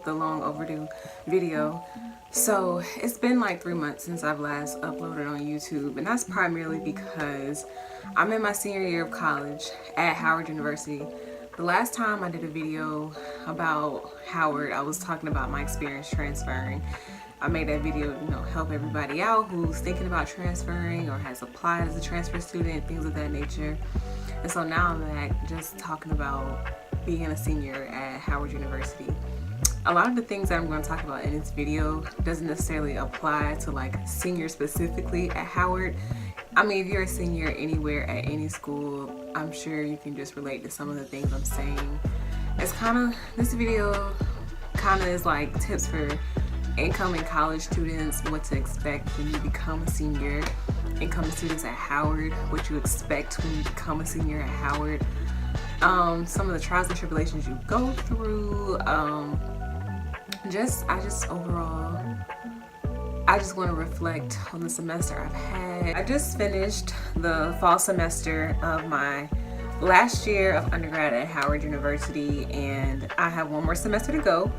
with the long overdue video. So it's been like 3 months since I've last uploaded on YouTube, and that's primarily because I'm in my senior year of college at Howard University. The last time I did a video about Howard, I was talking about my experience transferring. I made that video, help everybody out who's thinking about transferring or has applied as a transfer student, things of that nature. And so now I'm back just talking about being a senior at Howard University. A lot of the things that I'm going to talk about in this video doesn't necessarily apply to like seniors specifically at Howard. I mean, if you're a senior anywhere at any school, I'm sure you can just relate to some of the things I'm saying. This video kind of is like tips for incoming college students, what to expect when you become a senior, incoming students at Howard, what you expect when you become a senior at Howard, some of the trials and tribulations you go through, I just want to reflect on the semester I've had. I just finished the fall semester of my last year of undergrad at Howard University, and I have one more semester to go,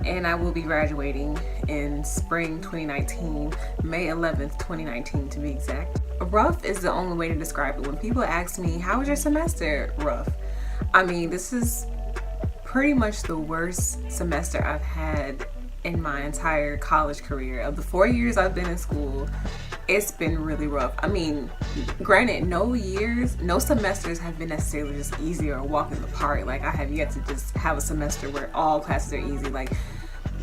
and I will be graduating in spring 2019, May 11th, 2019 to be exact. Rough is the only way to describe it. When people ask me, how was your semester? Rough. I mean, this is pretty much the worst semester I've had in my entire college career. Of the 4 years I've been in school, it's been really rough. I mean, granted, no semesters have been necessarily just easy or a walk in the park. Like, I have yet to just have a semester where all classes are easy. Like,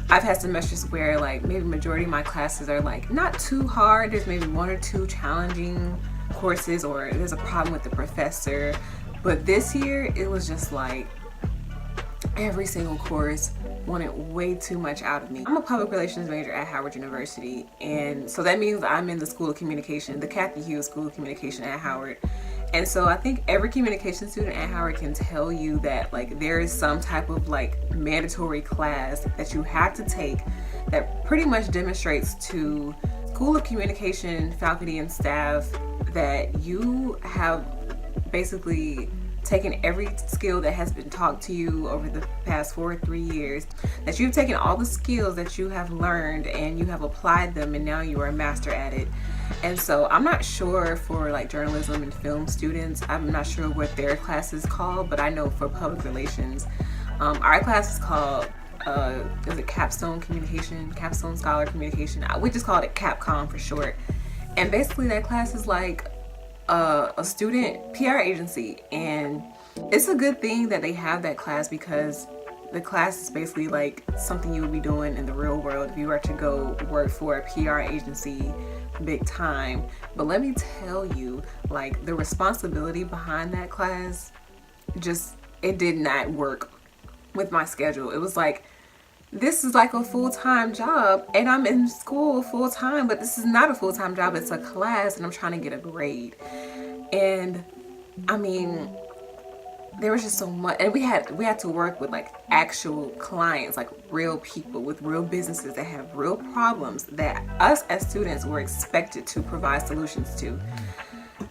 I've had semesters where like maybe majority of my classes are like not too hard. There's maybe one or two challenging courses, or there's a problem with the professor. But this year it was just like every single course wanted way too much out of me. I'm a public relations major at Howard University, and so that means I'm in the School of Communication, the Kathy Hughes School of Communication at Howard. And so I think every communication student at Howard can tell you that like there is some type of like mandatory class that you have to take that pretty much demonstrates to School of Communication faculty and staff that you have basically taken every skill that has been taught to you over the past 3 years, that you've taken all the skills that you have learned and you have applied them, and now you are a master at it. And so I'm not sure for like journalism and film students, I'm not sure what their class is called, but I know for public relations, our class is called is it Capstone Communication, Capstone Scholar Communication? We just call it CapCom for short. And basically that class is like a student PR agency, and it's a good thing that they have that class, because the class is basically like something you would be doing in the real world if you were to go work for a PR agency big time. But let me tell you, like, the responsibility behind that class, it did not work with my schedule. It was like, this is like a full-time job and I'm in school full-time, but this is not a full-time job, it's a class and I'm trying to get a grade. And I mean, there was just so much, and we had to work with like actual clients, like real people with real businesses that have real problems that us as students were expected to provide solutions to.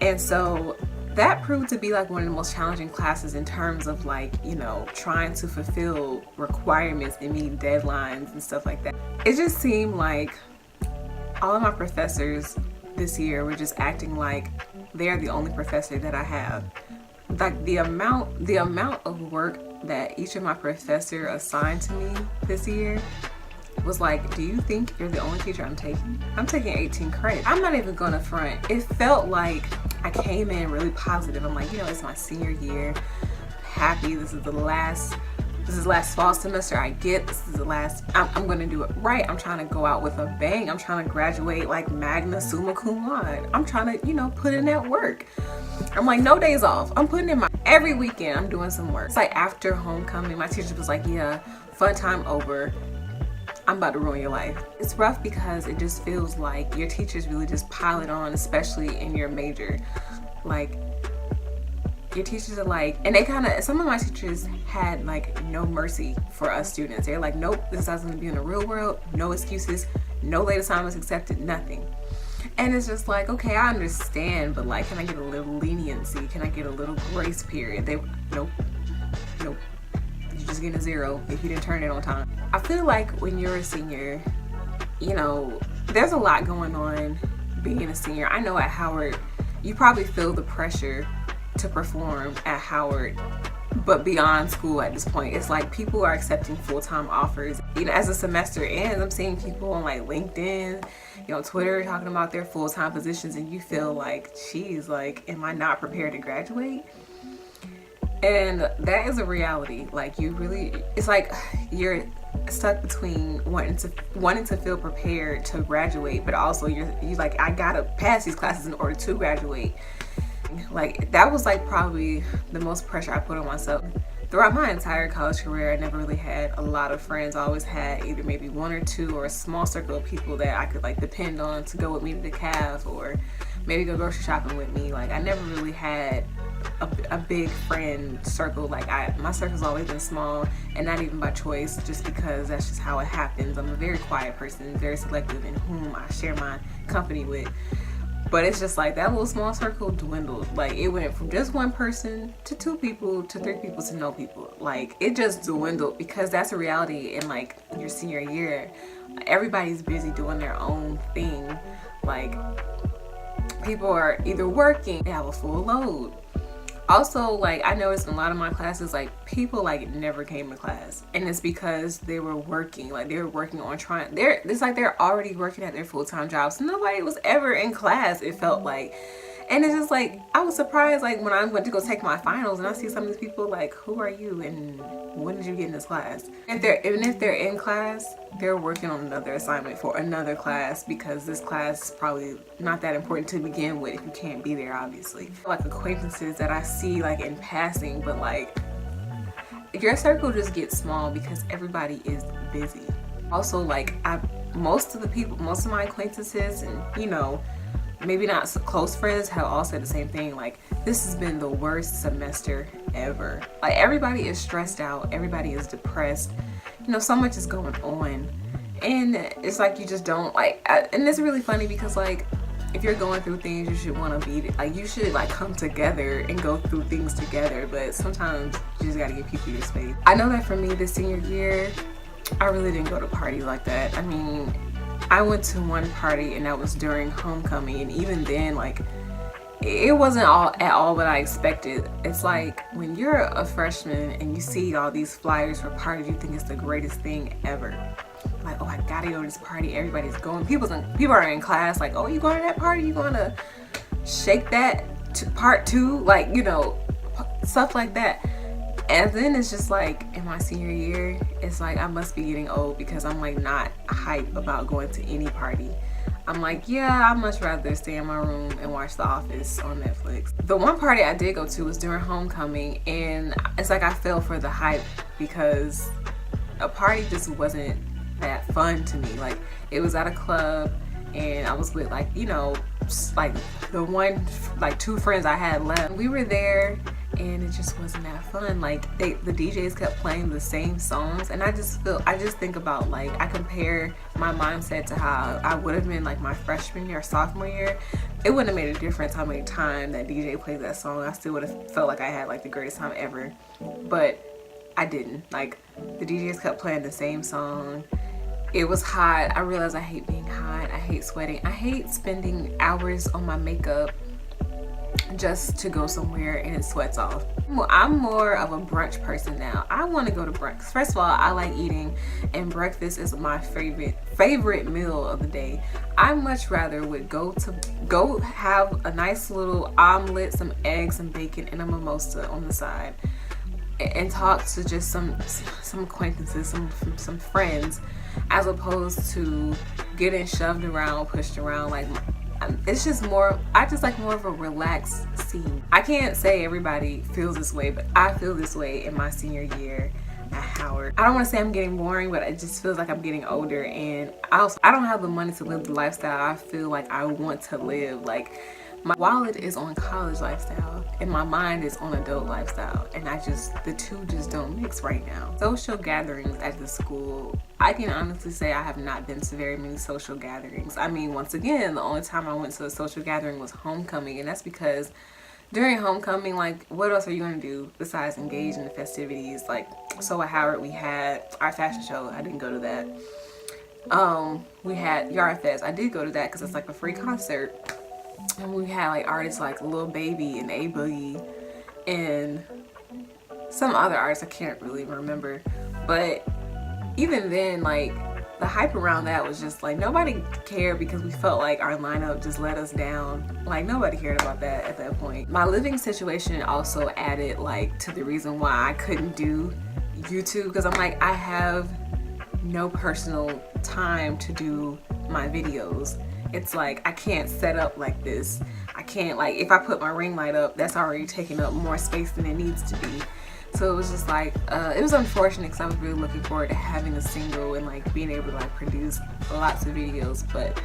And so that proved to be like one of the most challenging classes in terms of like, trying to fulfill requirements and meet deadlines and stuff like that. It just seemed like all of my professors this year were just acting like they're the only professor that I have. Like the amount of work that each of my professors assigned to me this year was like, do you think you're the only teacher I'm taking? I'm taking 18 credits. I'm not even gonna front. It felt like I came in really positive. I'm like, it's my senior year. Happy. This is last fall semester I get. This is the last, I'm gonna do it right. I'm trying to go out with a bang. I'm trying to graduate like magna summa cum laude. I'm trying to, put in that work. I'm like, no days off. I'm putting in every weekend I'm doing some work. It's like after homecoming, my teacher was like, yeah, fun time over. I'm about to ruin your life. It's rough because it just feels like your teachers really just pile it on, especially in your major. Like, your teachers are like, and some of my teachers had like no mercy for us students. They're like, nope, this is how it's gonna be in the real world. No excuses, no late assignments accepted, nothing. And it's just like, okay, I understand, but like, can I get a little leniency? Can I get a little grace period? Nope. You're just getting a 0 if you didn't turn it on time. I feel like when you're a senior, you know, there's a lot going on being a senior. I know at Howard, you probably feel the pressure to perform at Howard, but beyond school at this point, it's like people are accepting full-time offers. You know, as the semester ends, I'm seeing people on like LinkedIn, you know, Twitter talking about their full-time positions, and you feel like, geez, like, am I not prepared to graduate? And that is a reality. Like, you really, it's like you're stuck between wanting to feel prepared to graduate, but also you're like, I gotta pass these classes in order to graduate. Like, that was like probably the most pressure I put on myself. Throughout my entire college career, I never really had a lot of friends. I always had either maybe one or two or a small circle of people that I could like depend on to go with me to the caf or maybe go grocery shopping with me. Like, I never really had a big friend circle. Like, my circle's always been small, and not even by choice, just because that's just how it happens. I'm a very quiet person, very selective in whom I share my company with. But it's just like that little small circle dwindled. Like, it went from just one person to 2 people to 3 people to no people. Like, it just dwindled, because that's a reality in like your senior year. Everybody's busy doing their own thing. Like, people are either working, they have a full load. Also, like, I noticed in a lot of my classes, like, people like never came to class, and it's because they were working. Like, they were working on it's like they're already working at their full-time jobs. Nobody was ever in class, it felt like. And it's just like, I was surprised, like, when I went to go take my finals and I see some of these people, like, who are you and when did you get in this class? Even if they're in class, they're working on another assignment for another class, because this class is probably not that important to begin with if you can't be there, obviously. Like, acquaintances that I see like in passing, but like, your circle just gets small because everybody is busy. Also, like, most of my acquaintances and, you know, maybe not so close friends have all said the same thing. Like, this has been the worst semester ever. Like, everybody is stressed out, everybody is depressed, you know, so much is going on, and it's like you just don't like, and it's really funny because, like, if you're going through things, you should want to be like, you should like come together and go through things together, but sometimes you just gotta give people your space. I know that for me, this senior year, I really didn't go to parties like that. I mean, I went to one party and that was during homecoming, and even then, like, it wasn't at all what I expected. It's like when you're a freshman and you see all these flyers for parties, you think it's the greatest thing ever. Like, oh, I gotta go to this party, everybody's going. People are in class like, oh, you going to that party? You going to Shake That to part 2? Like, you know, stuff like that. And then it's just like, in my senior year, it's like I must be getting old because I'm like not hype about going to any party. I'm like, yeah, I'd much rather stay in my room and watch The Office on Netflix. The one party I did go to was during homecoming, and it's like I fell for the hype because a party just wasn't that fun to me. Like, it was at a club and I was with, like, you know, like the 2 friends I had left. We were there and it just wasn't that fun. Like, the DJs kept playing the same songs, and I just think about, like, I compare my mindset to how I would have been like my freshman year or sophomore year. It wouldn't have made a difference how many times that DJ played that song. I still would have felt like I had like the greatest time ever, but I didn't. Like, the DJs kept playing the same song. It was hot. I realized I hate being hot. I hate sweating. I hate spending hours on my makeup just to go somewhere and it sweats off. I'm more of a brunch person now. I want to go to brunch. First of all, I like eating, and breakfast is my favorite meal of the day. I much rather would go have a nice little omelet, some eggs, some bacon, and a mimosa on the side, and talk to just some acquaintances, some friends, as opposed to getting shoved around, pushed around. Like, it's just more, I just like more of a relaxed scene. I can't say everybody feels this way, but I feel this way in my senior year at Howard. I don't want to say I'm getting boring, but it just feels like I'm getting older, and I don't have the money to live the lifestyle I feel like I want to live. Like, my wallet is on college lifestyle and my mind is on adult lifestyle, and the two just don't mix right now. Social gatherings at the school, I can honestly say I have not been to very many social gatherings. I mean, once again, the only time I went to a social gathering was homecoming, and that's because during homecoming, like, what else are you going to do besides engage in the festivities? Like, So at Howard we had our fashion show. I didn't go to that. We had Yard Fest. I did go to that because it's like a free concert. And we had like artists like Lil Baby and A Boogie and some other artists I can't really remember. But even then, like, the hype around that was just like nobody cared because we felt like our lineup just let us down. Like nobody cared about that at that point. My living situation also added like to the reason why I couldn't do YouTube, because I'm like, I have no personal time to do my videos. It's like I can't set up like this. I can't, like, if I put my ring light up, that's already taking up more space than it needs to be. So it was just like, it was unfortunate because I was really looking forward to having a single and like being able to like produce lots of videos. But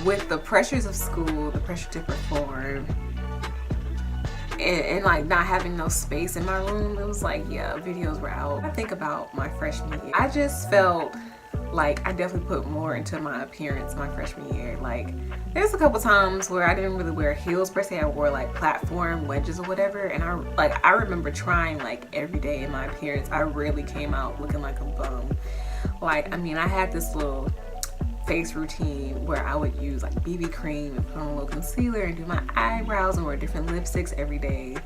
with the pressures of school, the pressure to perform, and like not having no space in my room, it was like, yeah, videos were out. I think about my freshman year. I just felt like I definitely put more into my appearance my freshman year. Like there's a couple times where I didn't really wear heels per se. I wore like platform wedges or whatever, and I remember trying like every day in my appearance. I really came out looking like a bum. Like, I mean, I had this little face routine where I would use like BB cream and put on a little concealer and do my eyebrows and wear different lipsticks every day.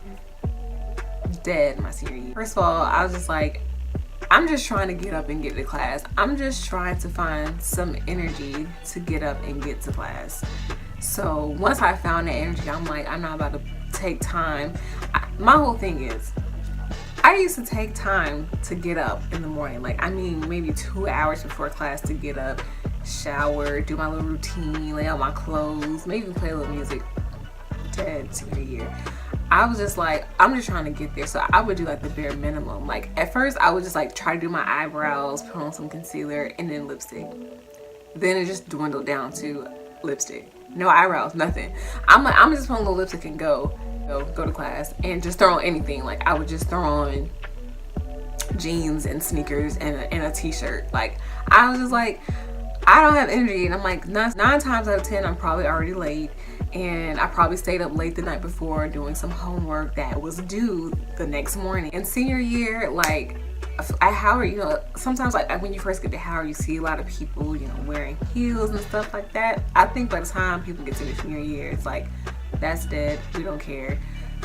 Dead my senior year. First of all, I was just like, I'm just trying to get up and get to class. I'm just trying to find some energy to get up and get to class. So once I found that energy, I'm like, I'm not about to take time. My whole thing is, I used to take time to get up in the morning. Like, I mean, maybe 2 hours before class to get up, shower, do my little routine, lay out my clothes, maybe play a little music. Dead senior year. I was just like, I'm just trying to get there. So I would do like the bare minimum. Like at first I would just like try to do my eyebrows, put on some concealer, and then lipstick. Then it just dwindled down to lipstick. No eyebrows, nothing. I'm just putting a little lipstick and go to class and just throw on anything. Like I would just throw on jeans and sneakers and a t-shirt. Like I was just like, I don't have energy, and I'm like, nine times out of 10 I'm probably already late. And I probably stayed up late the night before doing some homework that was due the next morning. In senior year, like at Howard, you know, sometimes like when you first get to Howard, you see a lot of people, you know, wearing heels and stuff like that. I think by the time people get to the senior year, it's like, that's dead, we don't care.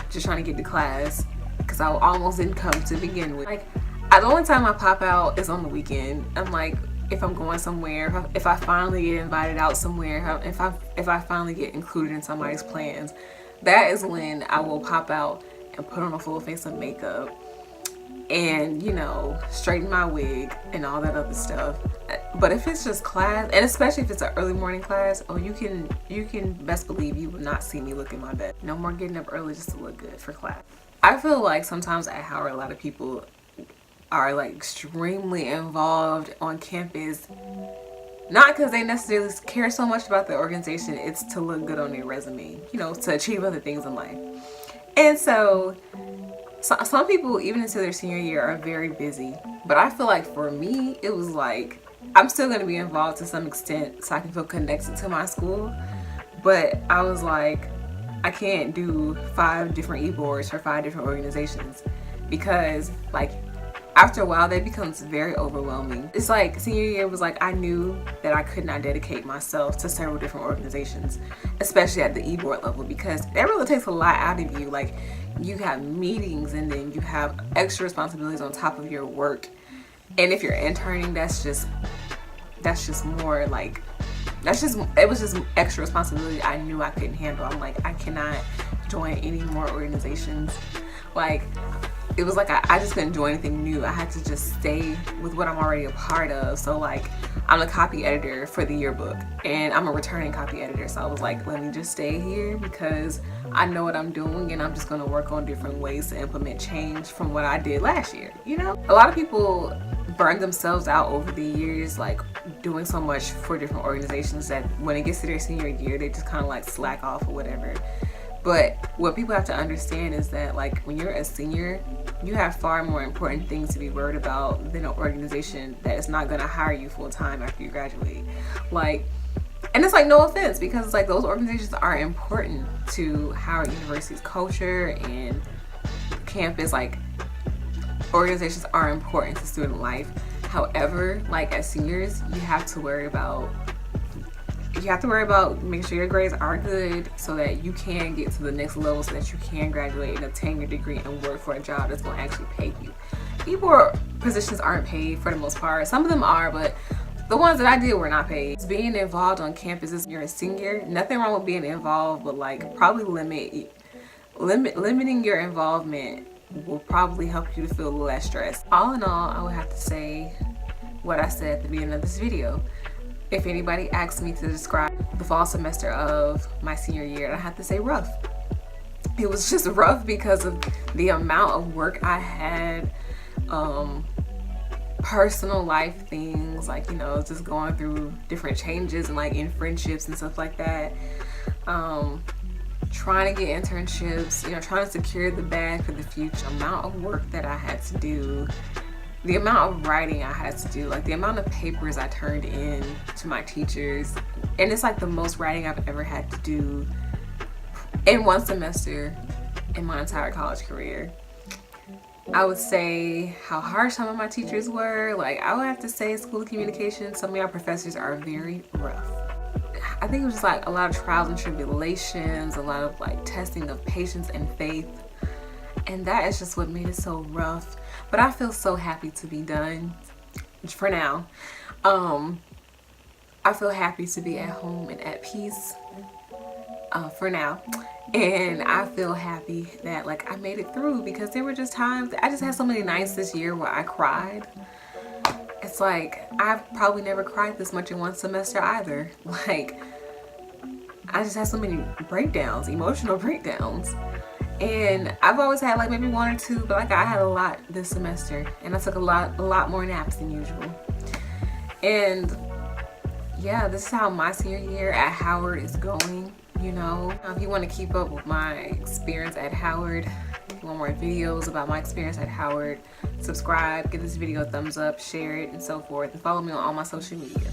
Just trying to get to class, because I almost didn't come to begin with. Like, the only time I pop out is on the weekend. I'm like, if I'm going somewhere, if I finally get invited out somewhere, if I finally get included in somebody's plans, that is when I will pop out and put on a full face of makeup and, you know, straighten my wig and all that other stuff. But if it's just class, and especially if it's an early morning class, oh, you can best believe you will not see me looking my best. No more getting up early just to look good for class. I feel like sometimes at Howard, a lot of people are like extremely involved on campus, not because they necessarily care so much about the organization, it's to look good on their resume, you know, to achieve other things in life. And so some people, even into their senior year, are very busy. But I feel like for me, it was like, I'm still going to be involved to some extent so I can feel connected to my school. But I was like, I can't do 5 different e-boards for 5 different organizations, because like after a while that becomes very overwhelming. It's like senior year was like, I knew that I could not dedicate myself to several different organizations, especially at the e-board level, because that really takes a lot out of you. Like, you have meetings and then you have extra responsibilities on top of your work. And if you're interning, that's just more like, it was just extra responsibility I knew I couldn't handle. I'm like, I cannot join any more organizations. Like, it was like I just couldn't do anything new. I had to just stay with what I'm already a part of. So like, I'm a copy editor for the yearbook and I'm a returning copy editor. So I was like, let me just stay here because I know what I'm doing, and I'm just gonna work on different ways to implement change from what I did last year, you know? A lot of people burn themselves out over the years, like doing so much for different organizations, that when it gets to their senior year, they just kind of like slack off or whatever. But what people have to understand is that like when you're a senior, you have far more important things to be worried about than an organization that is not gonna hire you full time after you graduate. Like, and it's like, no offense, because it's like those organizations are important to Howard University's culture and campus, like organizations are important to student life. However, like as seniors, you have to worry about making sure your grades are good so that you can get to the next level, so that you can graduate and obtain your degree and work for a job that's going to actually pay you. E-board positions aren't paid for the most part. Some of them are, but the ones that I did were not paid. Being involved on campus is you're a senior. Nothing wrong with being involved, but like probably limiting your involvement will probably help you to feel less stressed. All in all, I would have to say what I said at the beginning of this video. If anybody asks me to describe the fall semester of my senior year, I have to say rough. It was just rough because of the amount of work I had, personal life things, like, you know, just going through different changes and like in friendships and stuff like that. Trying to get internships, you know, trying to secure the bag for the future. Amount of work that I had to do, the amount of writing I had to do, like the amount of papers I turned in to my teachers, and it's like the most writing I've ever had to do in one semester in my entire college career. I would say how harsh some of my teachers were. Like, I would have to say School of Communication, some of our professors are very rough. I think it was just like a lot of trials and tribulations, a lot of like testing of patience and faith. And that is just what made it so rough. But I feel so happy to be done for now. I feel happy to be at home and at peace for now. And I feel happy that like I made it through, because there were just times, I just had so many nights this year where I cried. It's like, I've probably never cried this much in one semester either. Like, I just had so many breakdowns, emotional breakdowns. And I've always had like maybe one or two, but like I had a lot this semester, and I took a lot more naps than usual. And yeah, this is how my senior year at Howard is going. You know, if you want to keep up with my experience at Howard, if you want more videos about my experience at Howard, subscribe, give this video a thumbs up, share it, and so forth, and follow me on all my social media.